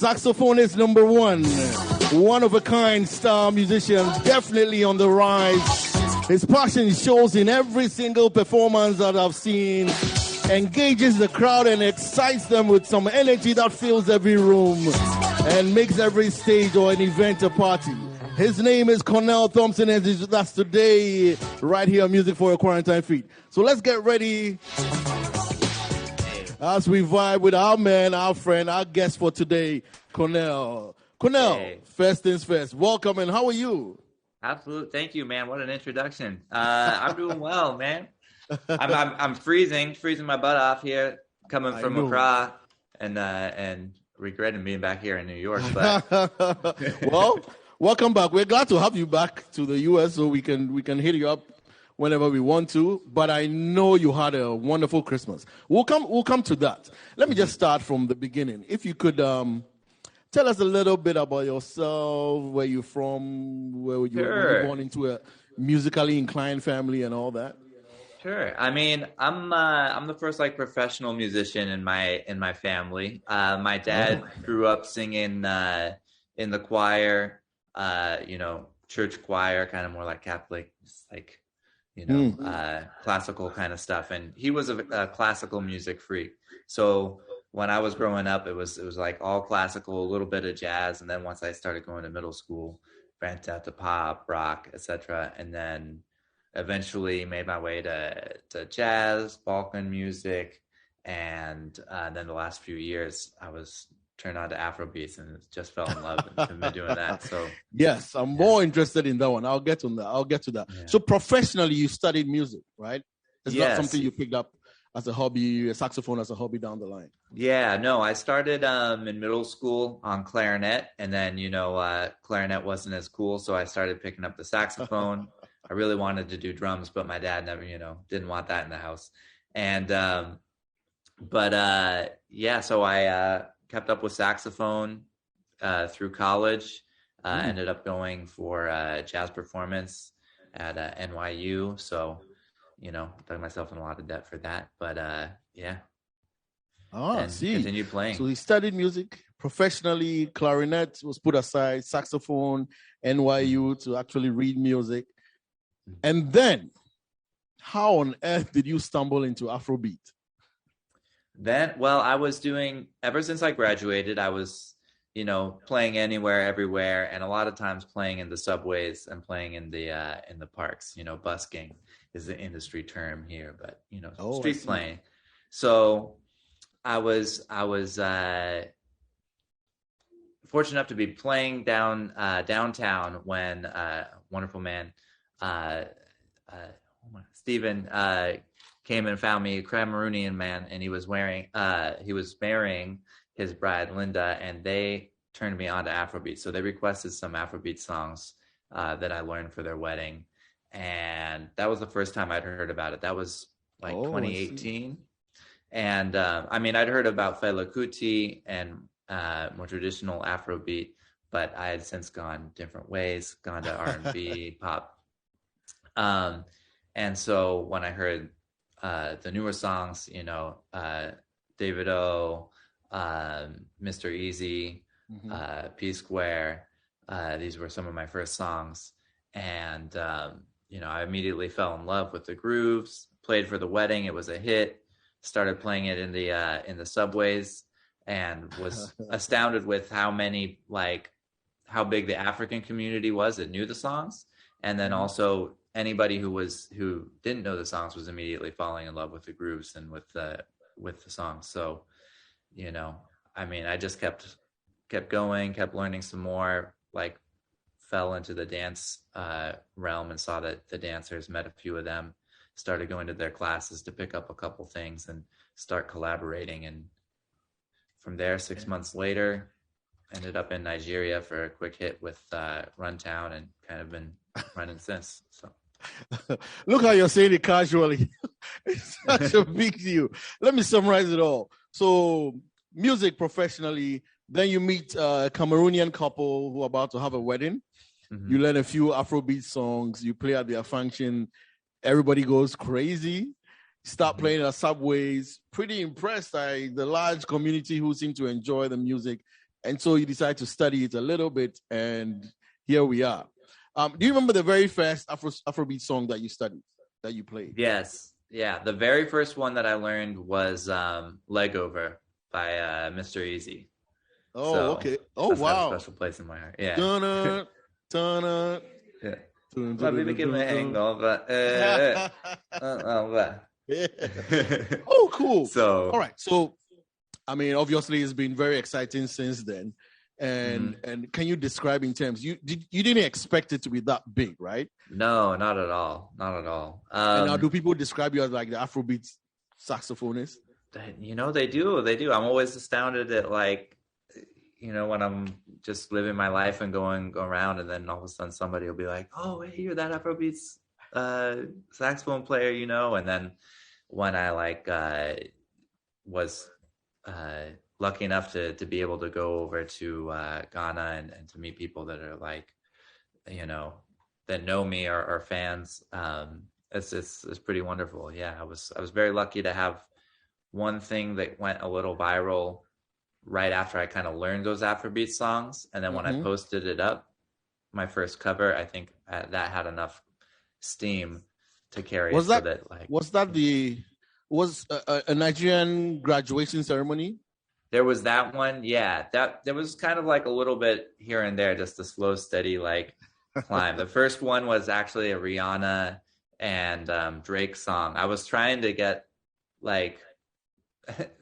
Saxophonist number one of a kind star musician, definitely on the rise. His passion shows in every single performance that I've seen, engages the crowd and excites them with some energy that fills every room and makes every stage or an event a party. His name is Connell Thompson, and he's with us today right here on Music for Your Quarantine Feet. So let's get ready as we vibe with our man, our friend, our guest for today, Connell. Connell, hey. First things first, welcome, and how are you? Absolutely. Thank you, man. What an introduction. I'm doing well, man. I'm freezing my butt off here, coming from Accra, and regretting being back here in New York. But well, welcome back. We're glad to have you back to the U.S. so we can hit you up whenever we want to. But I know you had a wonderful Christmas. We'll come to that. Let me just start from the beginning. If you could tell us a little bit about yourself, where you're from, where you were born into a musically inclined family and all that. Sure. I mean, I'm the first professional musician in my family. My dad grew up singing in the choir, church choir, kind of more like Catholic, classical kind of stuff. And he was a classical music freak. So when I was growing up, it was like all classical, a little bit of jazz. And then once I started going to middle school, branched out to pop, rock, etc. And then eventually made my way to jazz, Balkan music. And then the last few years, I was turned on to Afrobeats and just fell in love and have been doing that. So yes, I'm more interested in that one. I'll get to that. Yeah. So professionally, you studied music, right? It's not something you picked up as a hobby, a saxophone as a hobby down the line. Yeah, no, I started in middle school on clarinet, and then, clarinet wasn't as cool, so I started picking up the saxophone. I really wanted to do drums, but my dad never, didn't want that in the house. And, so I kept up with saxophone through college, ended up going for jazz performance at NYU, so dug myself in a lot of debt for that, but yeah. Oh, and see. Continued playing. So he studied music professionally, clarinet was put aside, saxophone, NYU to actually read music. And then, how on earth did you stumble into Afrobeat? Then, well, I was doing, ever since I graduated, I was, playing anywhere, everywhere, and a lot of times playing in the subways and playing in the parks. Busking is the industry term here, but street playing. So I was fortunate enough to be playing downtown when wonderful man Stephen came and found me, a Cameroonian man, and he was marrying his bride Linda, and they turned me on to Afrobeat. So they requested some Afrobeat songs that I learned for their wedding. And that was the first time I'd heard about it. That was 2018. And I'd heard about Fela Kuti and more traditional Afrobeat, but I had since gone different ways, gone to R&B, pop. And so when I heard the newer songs, David O, Mr. Easy, P Square, these were some of my first songs. And I immediately fell in love with the grooves, played for the wedding. It was a hit, started playing it in the subways, and was astounded with how big the African community was that knew the songs. And then also anybody who didn't know the songs was immediately falling in love with the grooves and with the songs. So, I just kept going, kept learning some more, fell into the dance realm and saw that the dancers, met a few of them, started going to their classes to pick up a couple things and start collaborating. And from there, 6 months later, ended up in Nigeria for a quick hit with Runtown, and kind of been running since. So look how you're saying it casually. It's such a big deal. Let me summarize it all. So music professionally, then you meet a Cameroonian couple who are about to have a wedding. You learn a few Afrobeat songs, you play at their function, everybody goes crazy. Start playing at subways. Pretty impressed by the large community who seem to enjoy the music. And so you decided to study it a little bit, and here we are. Do you remember the very first Afrobeat song that you studied, that you played? Yes. Yeah. The very first one that I learned was Leg Over by Mr. Easy. Oh, so okay. Oh, that's got a wow. special place in my heart. Yeah. Dun-dun, dun-dun. Yeah. Dun, My dun, baby dun, give me dun, dun. hangover. Yeah. Oh, cool. So, all right. So, I mean, obviously, it's been very exciting since then. And can you describe in terms, you didn't expect it to be that big, right? No, not at all. Not at all. And now, do people describe you as like the Afrobeat saxophonist? You know, they do. They do. I'm always astounded at, like, you know, when I'm just living my life and going around, and then all of a sudden somebody will be like, "Oh, hey, you're that Afrobeats saxophone player," you know. And then when I was lucky enough to be able to go over to Ghana and to meet people that are like, you know, that know me or are fans, it's pretty wonderful. Yeah, I was very lucky to have one thing that went a little viral right after I kind of learned those Afrobeat songs, and then when I posted it up, my first cover, I think that had enough steam to carry. Was it that, so that was a Nigerian graduation ceremony? There was that one, yeah. That there was kind of like a little bit here and there, just a slow, steady like climb. The first one was actually a Rihanna and Drake song. I was trying to get like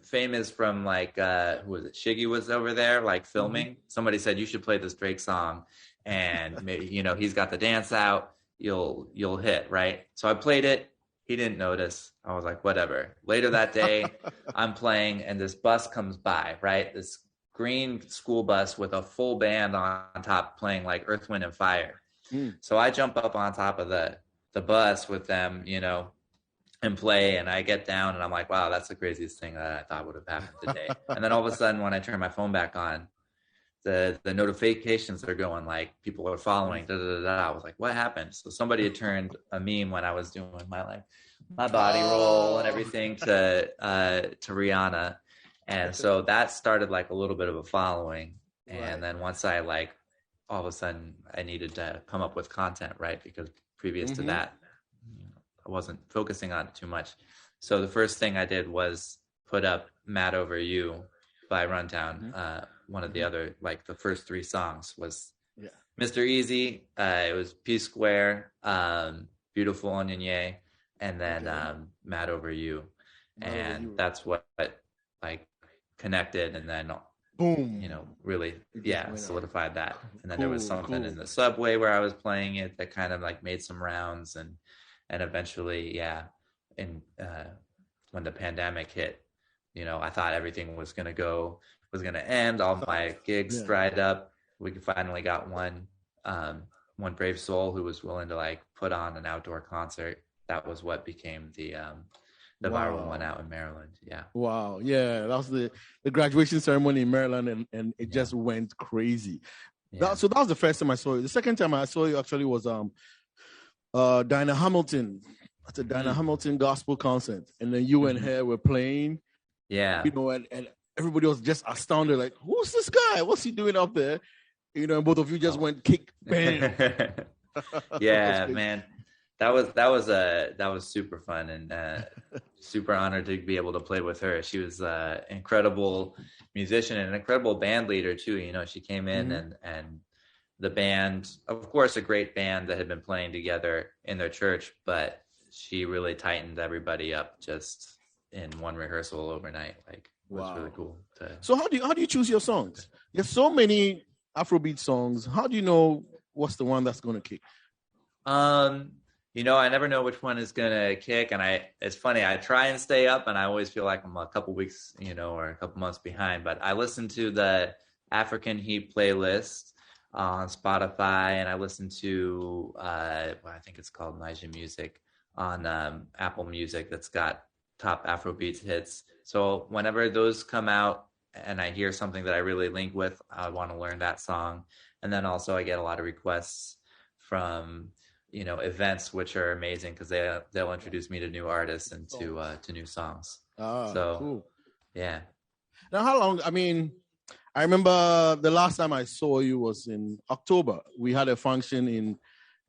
famous from like who was it? Shiggy was over there like filming. Somebody said you should play this Drake song, and maybe, you know, he's got the dance out. You'll hit, right? So I played it. He didn't notice. I was like, whatever. Later that day, I'm playing, and this bus comes by, right? This green school bus with a full band on top playing like Earth, Wind, and Fire. So I jump up on top of the bus with them, you know, and play, and I get down, and I'm like, wow, that's the craziest thing that I thought would have happened today. And then all of a sudden, when I turn my phone back on, the notifications are going like people are following. I was like, what happened? So somebody had turned a meme when I was doing my body roll and everything to Rihanna, and so that started like a little bit of a following. And then once I like, all of a sudden I needed to come up with content, right? Because previous to that, you know, I wasn't focusing on it too much. So the first thing I did was put up "Mad Over You" by Rundown. One of the other, like the first three songs was Mr. Easy. It was P Square, Beautiful Onyinye, and then Mad Over You. And that's what like connected, and then boom, you know, really solidified that. And then there was something in the subway where I was playing it that kind of like made some rounds, and eventually in when the pandemic hit, you know, I thought everything was going to end. All my gigs dried up. We finally got one brave soul who was willing to like put on an outdoor concert. That was what became the viral one out in Maryland. Yeah. Wow. Yeah. That was the graduation ceremony in Maryland, and it just went crazy. Yeah. So that was the first time I saw you. The second time I saw you actually was Dinah Hamilton at the Dinah Hamilton gospel concert. And then you and her were playing. Yeah. You know, and everybody was just astounded, like, who's this guy? What's he doing up there? You know, and both of you just went kick, bam. Yeah, man. That was super fun, and super honored to be able to play with her. She was an incredible musician and an incredible band leader too. You know, she came in and the band, of course, a great band that had been playing together in their church, but she really tightened everybody up just in one rehearsal overnight. Like, it was really cool. So how do you choose your songs? There's so many Afrobeat songs. How do you know what's the one that's going to kick? You know, I never know which one is going to kick. And it's funny, I try and stay up, and I always feel like I'm a couple weeks, you know, or a couple months behind. But I listen to the African Heat playlist on Spotify, and I listen to, I think it's called Niger Music on Apple Music, that's got top Afrobeats hits. So whenever those come out and I hear something that I really link with, I want to learn that song. And then also I get a lot of requests from, you know, events, which are amazing because they'll introduce me to new artists and to new songs. So cool. Yeah. Now, how long? I mean, I remember the last time I saw you was in October. We had a function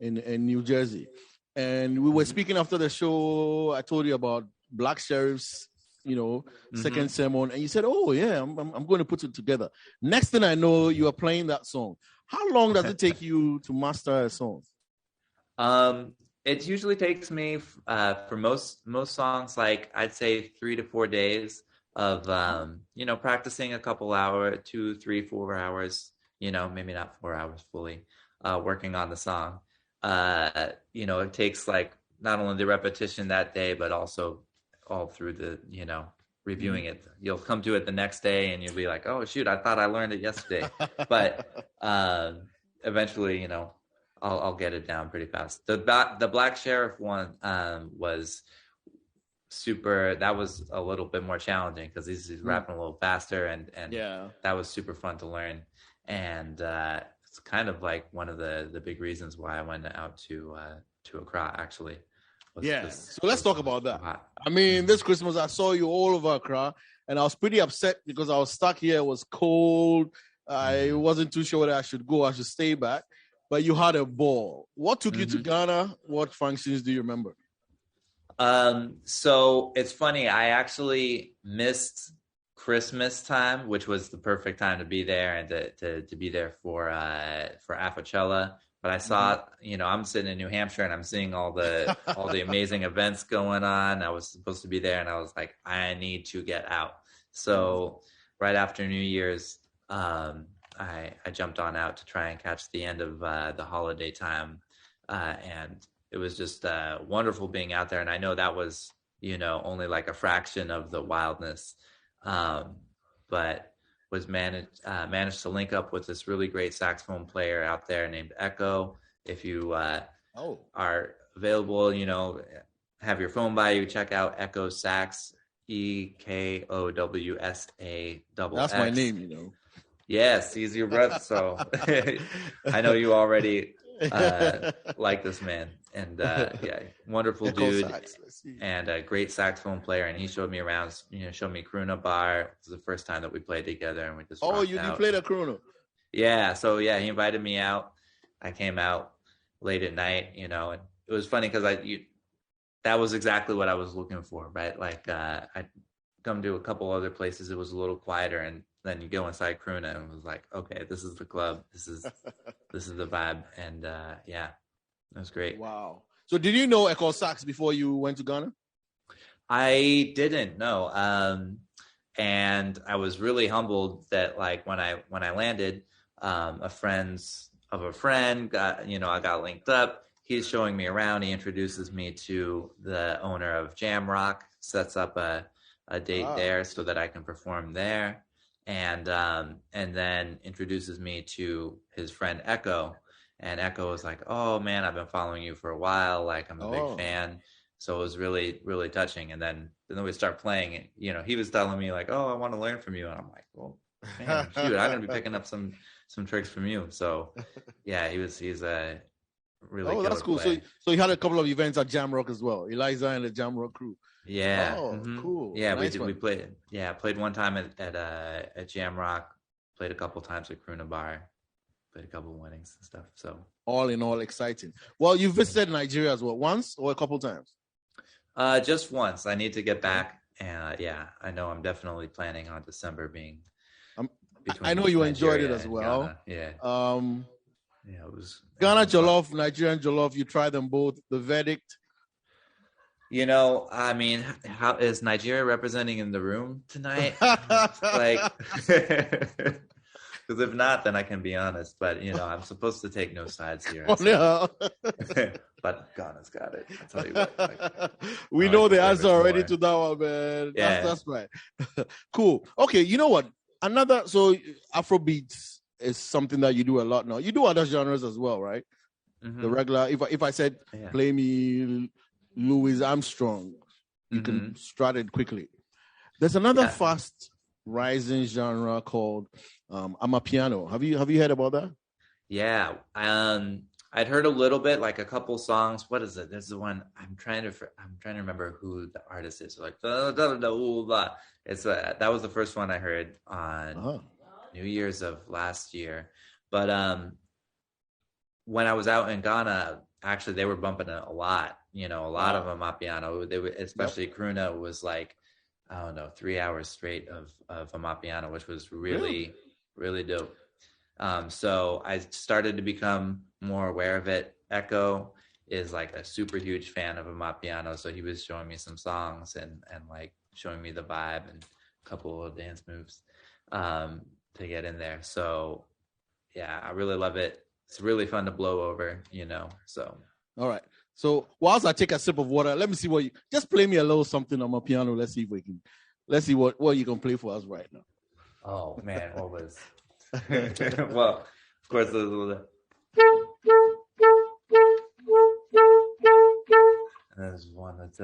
in New Jersey, and we were speaking after the show. I told you about Black Sheriff's, second sermon, and you said, "Oh yeah, I'm going to put it together." Next thing I know, you are playing that song. How long does it take you to master a song? It usually takes me for most songs, like I'd say 3 to 4 days of practicing a couple hours, 2, 3, 4 hours, maybe not 4 hours fully, working on the song. It takes like not only the repetition that day, but also all through the, reviewing it. You'll come to it the next day and you'll be like, oh shoot, I thought I learned it yesterday. But eventually, I'll get it down pretty fast. The Black Sheriff one was super. That was a little bit more challenging because he's rapping a little faster, and that was super fun to learn. And it's kind of like one of the big reasons why I went out to Accra actually. So let's talk about that. I mean, this Christmas I saw you all over Accra, and I was pretty upset because I was stuck here. It was cold. I wasn't too sure whether I should go. I should stay back. But you had a ball. What took you to Ghana? What functions do you remember? So it's funny. I actually missed Christmas time, which was the perfect time to be there and to be there for Afrochella. But I saw, I'm sitting in New Hampshire and I'm seeing all the amazing events going on. I was supposed to be there, and I was like, I need to get out. So right after New Year's, I jumped on out to try and catch the end of the holiday time, and it was just wonderful being out there. And I know that was, only like a fraction of the wildness, but was managed to link up with this really great saxophone player out there named Echo. If you are available, have your phone by you, check out Echo Sax, EKOWSA. That's my name, Yes, he's your brother. So I know you already like this man. And wonderful dude, and a great saxophone player. And he showed me around, showed me Kruna Bar. It was the first time that we played together, and we just you played a Kruna? Yeah, so he invited me out. I came out late at night, and it was funny because that was exactly what I was looking for, right? Like I'd come to a couple other places, it was a little quieter, and then you go inside Kruna and it was like, okay, this is the club, this is the vibe, and it was great. Wow. So did you know Echo Sax before you went to Ghana? I didn't know. And I was really humbled that like when I landed, a friend of a friend got, I got linked up. He's showing me around. He introduces me to the owner of Jam Rock, sets up a date there so that I can perform there. And then introduces me to his friend Echo. And Echo was like, oh, man, I've been following you for a while. Like, I'm a big fan. So it was really, really touching. And then we start playing. And, he was telling me, like, oh, I want to learn from you. And I'm like, well, man, shoot, I'm going to be picking up some tricks from you. So, yeah, he's a really Oh, that's cool. So you had a couple of events at Jam Rock as well. Eliza and the Jam Rock crew. Yeah. Oh, cool. Yeah, nice we played. Yeah, played one time at Jam Rock. Played a couple times at Kruna Bar. Played a couple of weddings and stuff. So all in all, exciting. Well, you visited Nigeria as well, once or a couple times? Just once. I need to get back, and I know I'm definitely planning on December being. I know you enjoyed it as well. Ghana. Yeah. It was Ghana Jollof, Nigerian Jollof. You tried them both. The verdict. I mean, how is Nigeria representing in the room tonight? Because if not, then I can be honest. But I'm supposed to take no sides here. No. But Ghana's got it. I'll tell you what. We know the answer already to that one, man. Yeah. That's right. Cool. Okay, you know what? So Afrobeats is something that you do a lot now. You do other genres as well, right? The regular. If I said play me Louis Armstrong, you can strut it quickly. There's another fast rising genre called Amapiano. Have you heard about that? Yeah. I'd heard a little bit, like a couple songs. What is it? There's the one I'm trying to remember who the artist is. Like it's that was the first one I heard on New Year's of last year. But when I was out in Ghana, actually they were bumping it a lot. You know, a lot of Amapiano. They would, especially Kruna was like, I don't know, 3 hours straight of Amapiano, which was really dope. So I started to become more aware of it. Echo is like a super huge fan of Amapiano, so he was showing me some songs and like showing me the vibe and a couple of dance moves to get in there. So yeah, I really love it. It's really fun to blow over, you know. So all right. So whilst I take a sip of water, let me see what you just play me a little something on my piano. Let's see what you can play for us right now. Oh man, what was well, of course there's one that's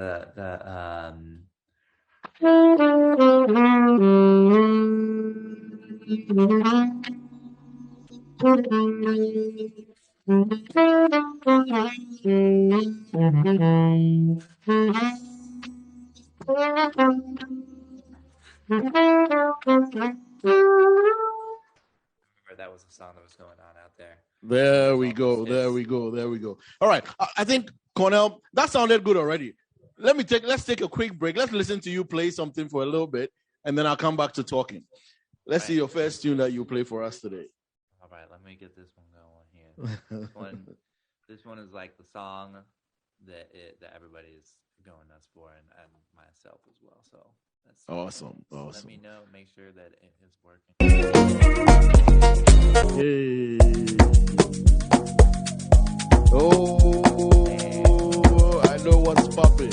that was a song that was going on out there. There we go. All right. I think, Connell, that sounded good already. Let's take a quick break. Let's listen to you play something for a little bit, and then I'll come back to talking. Let's see your first tune that you play for us today. All right, let me get this one going here. This one is like the song that everybody is going nuts for, and myself as well. So that's awesome. Let me know. Make sure that it is working. Hey. Oh, I know what's popping.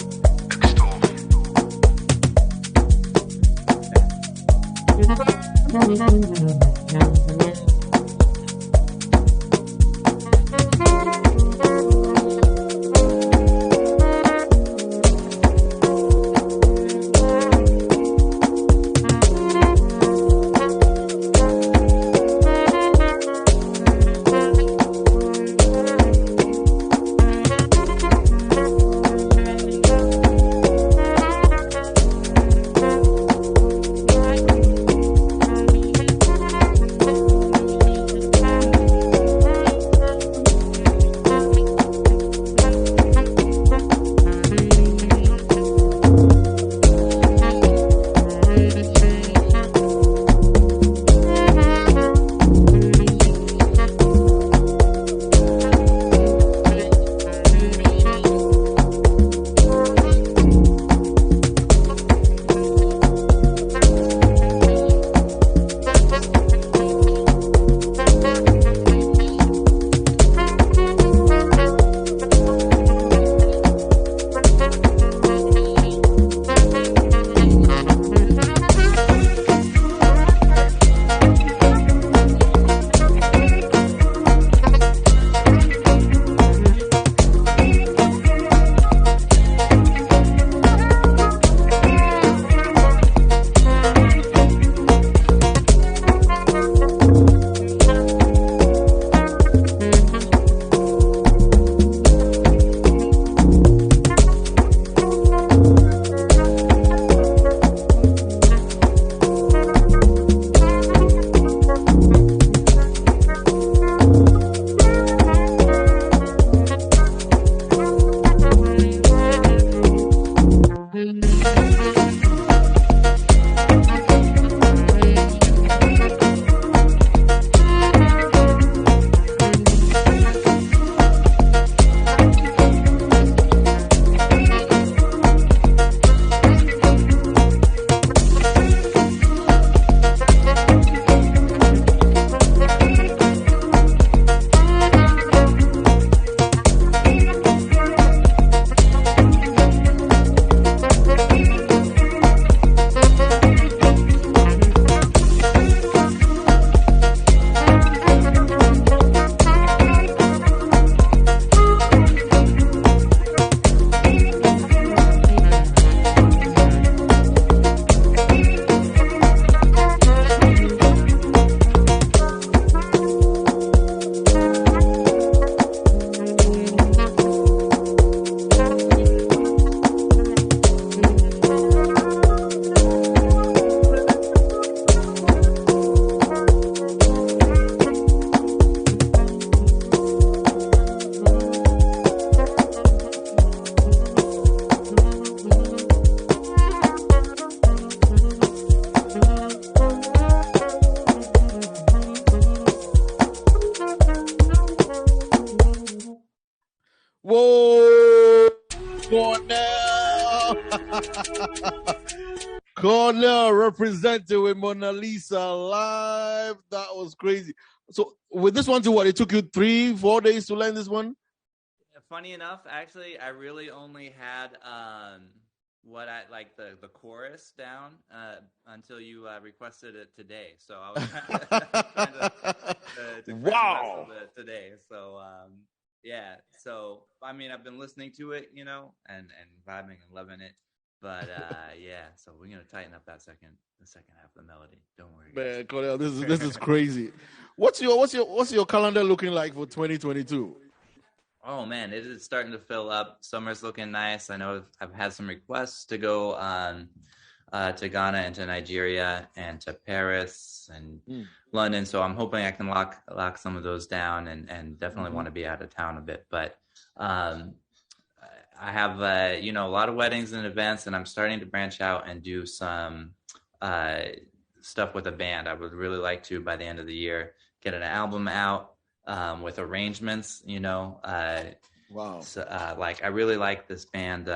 Connell represented with Mona Lisa live. That was crazy. So with this one too, what, it took you 3-4 days to learn this one? Funny enough, actually, I really only had what I like the chorus down until you requested it today. So I was trying to wow today. So yeah. So I mean, I've been listening to it, you know, and vibing and loving it. But yeah, so we're gonna tighten up the second half of the melody. Don't worry, guys. Man, Connell, this is crazy. What's your calendar looking like for 2022? Oh man, it is starting to fill up. Summer's looking nice. I know I've had some requests to go on to Ghana and to Nigeria and to Paris and London. So I'm hoping I can lock some of those down and definitely want to be out of town a bit. But I have a lot of weddings and events, and I'm starting to branch out and do some stuff with a band. I would really like to, by the end of the year, get an album out with arrangements. Wow. So, like I really like this band.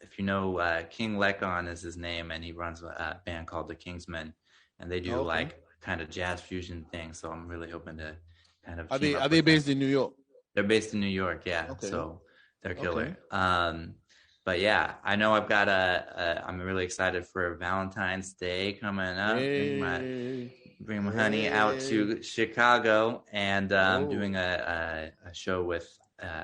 If you know, King Lekon is his name, and he runs a band called the Kingsmen, and they do like kind of jazz fusion things. So I'm really hoping to kind of. Are they based in New York? They're based in New York, yeah. Okay. So they're killer. Okay. But yeah, I know I've got I'm really excited for Valentine's Day coming up. Hey. Bring my honey out to Chicago, and doing a show with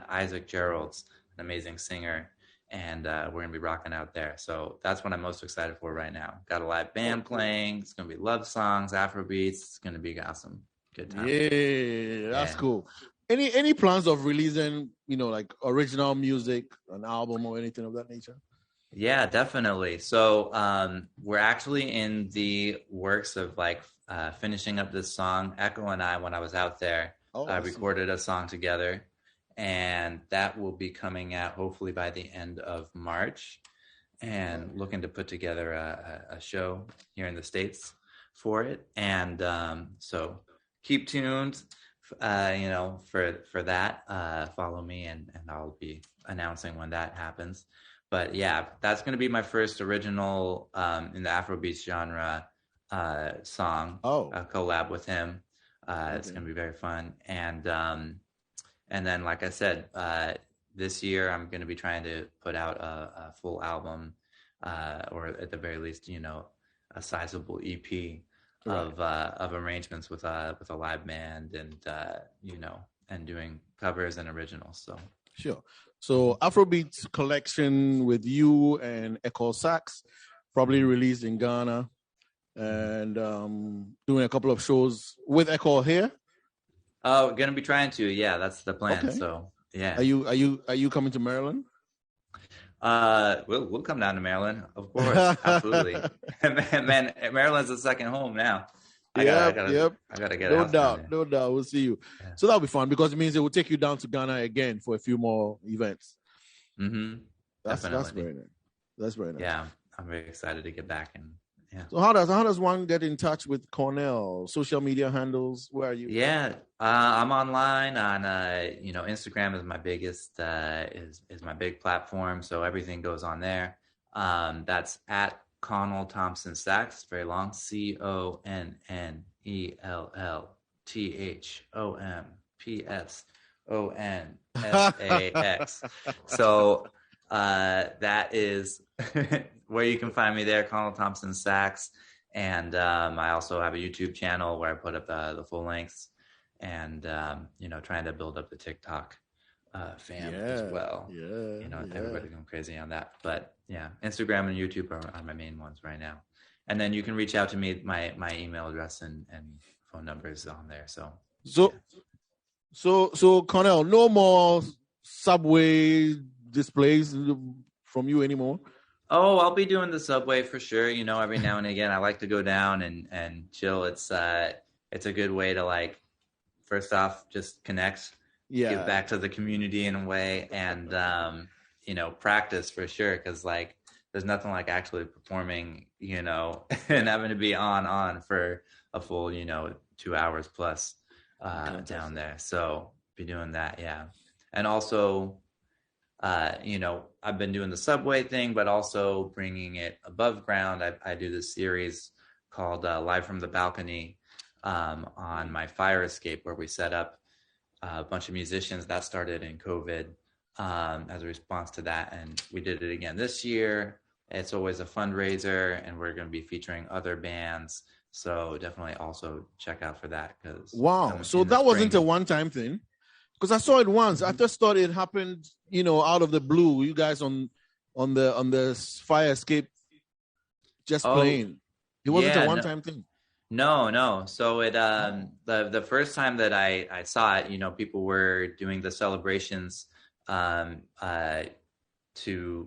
Isaac Gerald's an amazing singer, and we're gonna be rocking out there. So that's what I'm most excited for right now. Got a live band playing. It's gonna be love songs, Afrobeats. It's gonna be awesome. Good time. Yeah, that's cool. Any plans of releasing, like original music, an album or anything of that nature? Yeah, definitely. So we're actually in the works of like finishing up this song. Echo and I, when I was out there, recorded a song together, and that will be coming out hopefully by the end of March, and looking to put together a show here in the States for it. And so keep tuned. For that, follow me and I'll be announcing when that happens. But yeah, that's going to be my first original in the Afrobeats genre song, a collab with him. It's going to be very fun. And then, like I said, this year I'm going to be trying to put out a full album, or at the very least, a sizable EP. Of arrangements with a live band and and doing covers and originals. So sure. So Afrobeats collection with you and Echo Sax, probably released in Ghana, and doing a couple of shows with Echo here. Oh, gonna be trying to. Yeah, that's the plan. Okay. So yeah. Are you coming to Maryland? We'll come down to Maryland, of course, absolutely. Man, Maryland's a second home now. I gotta get out. No doubt. We'll see you. Yeah. So that'll be fun because it means it will take you down to Ghana again for a few more events. Mm-hmm. That's very nice. That's very nice. Yeah, I'm very excited to get back and. Yeah. So how does one get in touch with Connell? Social media handles? Where are you? Yeah, I'm online on Instagram is my biggest is my big platform. So everything goes on there. That's at Connell Thompson Sax. Very long. CONNELLTHOMPSONSAX. So that is where you can find me there, Connell Thompson Sax. And I also have a YouTube channel where I put up the full lengths, and trying to build up the TikTok fam as well. Yeah, everybody going crazy on that. But yeah, Instagram and YouTube are my main ones right now. And then you can reach out to me. My email address and phone number is on there. So Connell, no more subway displays from you anymore? Oh, I'll be doing the subway for sure. Every now and again, I like to go down and chill. It's a good way to, like, first off, just connect, give back to the community in a way, and practice for sure. Because like, there's nothing like actually performing, and having to be on for a full 2 hours plus down there. So be doing that, yeah. And also, I've been doing the subway thing, but also bringing it above ground. I do this series called Live from the Balcony on my fire escape, where we set up a bunch of musicians. That started in COVID as a response to that. And we did it again this year. It's always a fundraiser, and we're going to be featuring other bands. So definitely also check out for that. Wow. So that wasn't a one-time thing? Because I saw it once. I just thought it happened, out of the blue. You guys on the fire escape just playing. It wasn't a one-time thing. No. So it the first time that I saw it, people were doing the celebrations to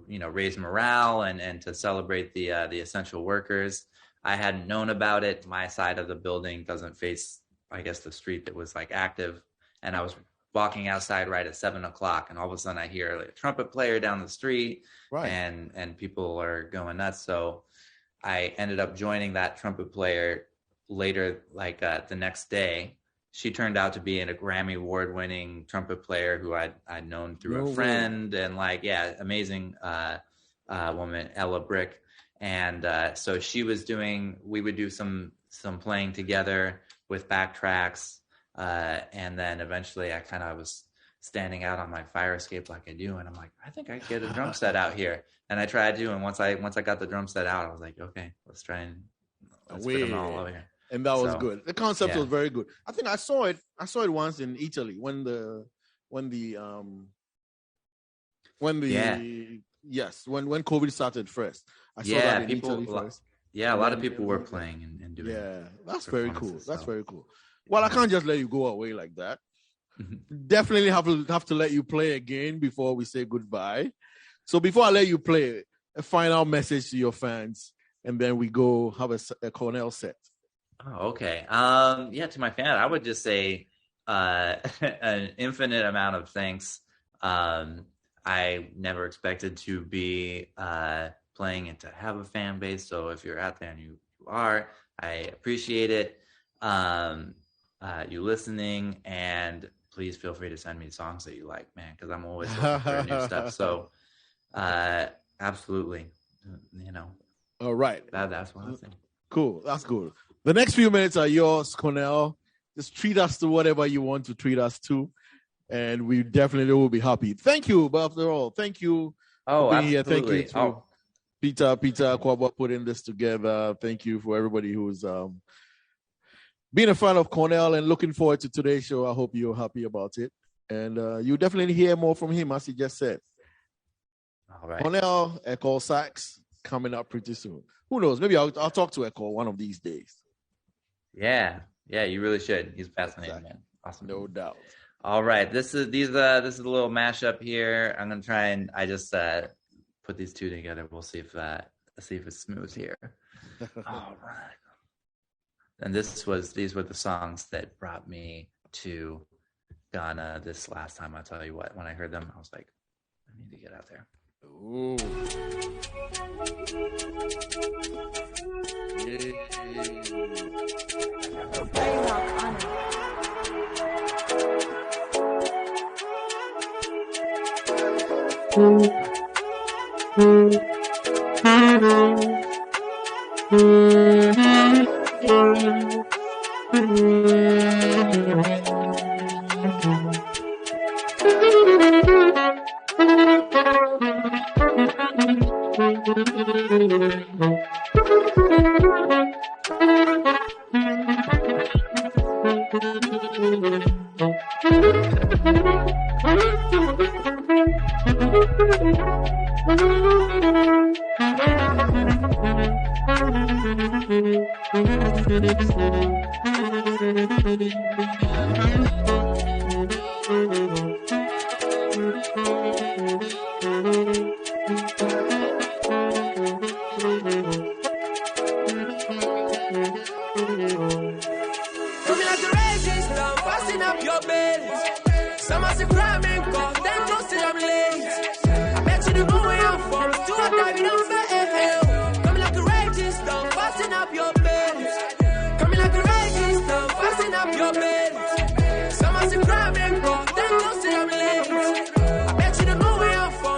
raise morale and to celebrate the essential workers. I hadn't known about it. My side of the building doesn't face, I guess, the street that was active, and I was walking outside right at 7:00, and all of a sudden I hear a trumpet player down the street, right, and people are going nuts. So I ended up joining that trumpet player later, the next day. She turned out to be a Grammy award-winning trumpet player who I'd known through a friend, and amazing woman, Ella Brick. And so we would do some playing together with backtracks. And then eventually I was standing out on my fire escape like I do. And I'm like, I think I could get a drum set out here. And I tried to. And once I got the drum set out, I was like, okay, let's try and fit them all over here. And that was good. The concept was very good. I think I saw it once in Italy when COVID started first. I saw that in Italy first. Yeah, a lot of people were playing and doing. Yeah, that's very cool. That's very cool. Well, I can't just let you go away like that. Definitely have to let you play again before we say goodbye. So before I let you play, a final message to your fans, and then we go have a Connell set. Oh, okay. To my fan, I would just say an infinite amount of thanks. I never expected to be playing and to have a fan base. So if you're out there and you are, I appreciate it. You listening, and please feel free to send me songs that you like, man, because I'm always looking for new stuff. So absolutely, All right. That's what I think. Cool. That's good. The next few minutes are yours, Connell. Just treat us to whatever you want to treat us to, and we definitely will be happy. Thank you, but after all, thank you for being here. Thank you to Peter Kwaba putting this together. Thank you for everybody who's being a fan of Connell and looking forward to today's show. I hope you're happy about it, and you definitely hear more from him, as he just said. All right. Connell, Echo Sax, coming up pretty soon. Who knows? Maybe I'll talk to Echo one of these days. Yeah, you really should. He's fascinating, man. Awesome. No doubt. All right, this is a little mashup here. I'm gonna try and I just put these two together. We'll see if it's smooth here. All right. And these were the songs that brought me to Ghana this last time. I'll tell you what, when I heard them, I was like, I need to get out there. Ooh. Some of the crime, bro, then don't say I'm late. I bet you don't know where I'm from.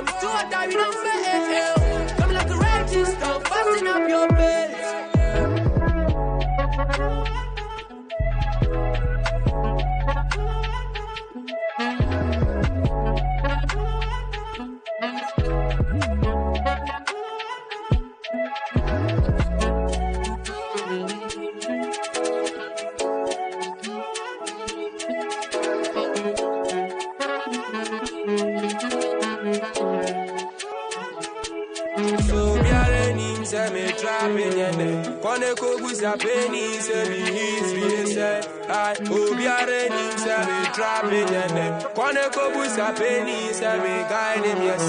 Koneko busa penny say me hits me say I obiare ni say me trap it and Koneko busa penny say me guide him yes.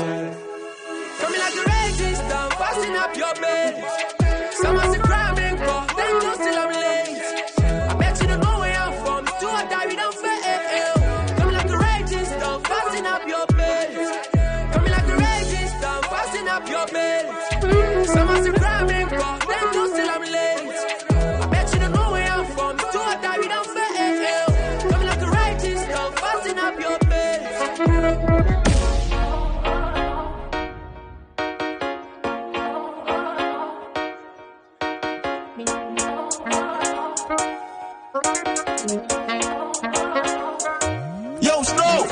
Coming like a raging storm, fasten up your bed. Someone's a cramming call, then go till I'm late. I bet you don't know where I'm from, do or die, we don't fail. Coming like a raging storm, fasten up your bed. Coming like a raging storm, fasten up your bed. Someone's a cramming call, then go till I'm late. I bet you don't know where I'm from, do or die, we don't fail. Coming like a raging storm, fasten up your bed. Yo, Snow!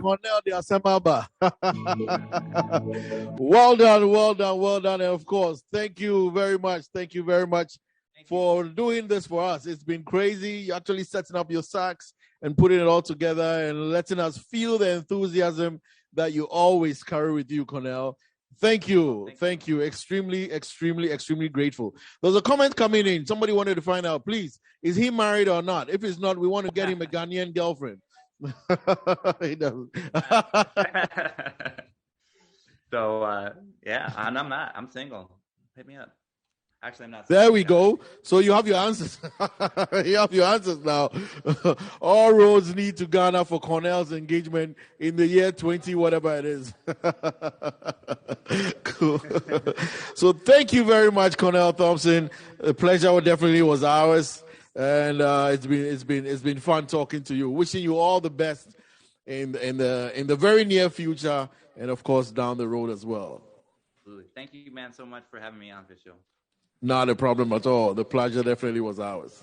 Connell the Asamaba. Well done, well done, well done. And of course, thank you very much. Thank you very much for doing this for us. It's been crazy. You're actually setting up your sax and putting it all together and letting us feel the enthusiasm that you always carry with you, Connell. Thank you. Thank you. Extremely, extremely, extremely grateful. There's a comment coming in. Somebody wanted to find out, please, is he married or not? If he's not, we want to get him a Ghanaian girlfriend. He doesn't. So, yeah, and I'm not. I'm single. Hit me up. Actually, I'm not. There we go. So you have your answers. You have your answers now. All roads lead to Ghana for Connell's engagement in the year 20, whatever it is. Cool. So thank you very much, Connell Thompson. The pleasure definitely was ours, and it's been fun talking to you. Wishing you all the best in the very near future, and of course down the road as well. Absolutely. Thank you, man, so much for having me on this show. Not a problem at all. The pleasure definitely was ours.